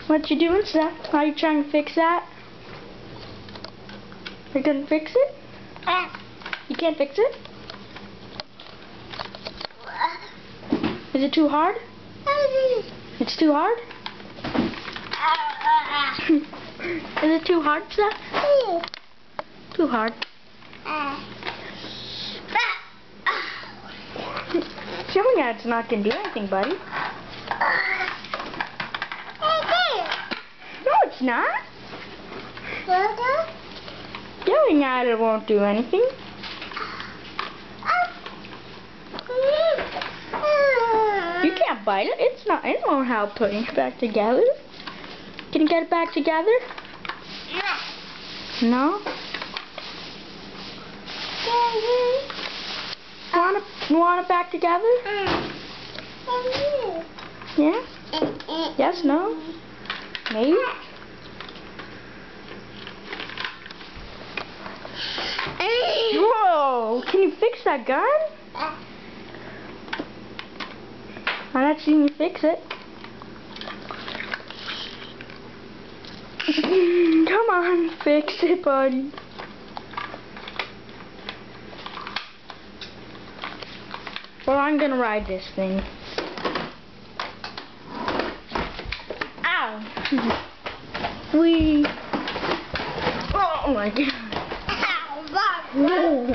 What you doing, Seth? Are you trying to fix that? Are you gonna fix it? You can't fix it? Is it too hard? It's too hard? Is it too hard, Seth? Too hard. Showing that it's not gonna do anything, buddy. No, it's not. Yelling at it won't do anything. You can't bite it. It won't help putting it back together. Can you get it back together? No? You want it back together? Yeah? Yes, no? Maybe? Whoa! Can you fix that gun? I'm not seeing you fix it. Come on, fix it, buddy. Well, I'm gonna ride this thing. Ow! Whee! Oh my god! Whoa.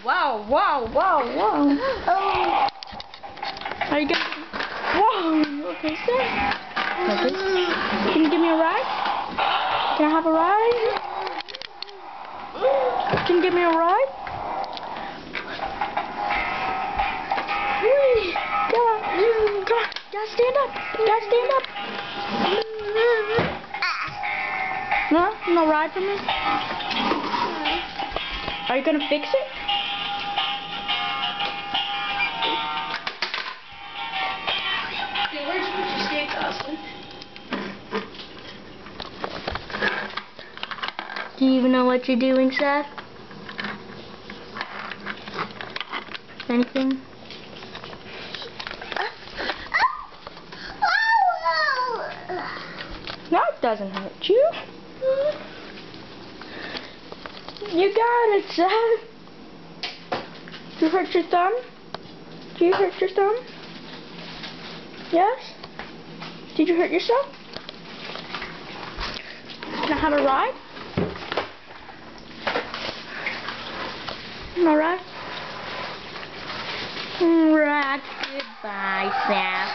Wow! Wow! Wow! Wow! Oh. Are you gonna? Whoa! Okay, sir. Okay. Can you give me a ride? Can I have a ride? Can you give me a ride? Come on, come on. Gotta stand up. Gotta stand up. No? No ride for me? Are you gonna fix it? Okay, where'd you put your skate, Austin? Do you even know what you're doing, Seth? Anything? No, it doesn't hurt you. You got it, Seth. Did you hurt your thumb? Did you hurt your thumb? Yes? Did you hurt yourself? Know how to ride? Alright. Right. Goodbye, Seth.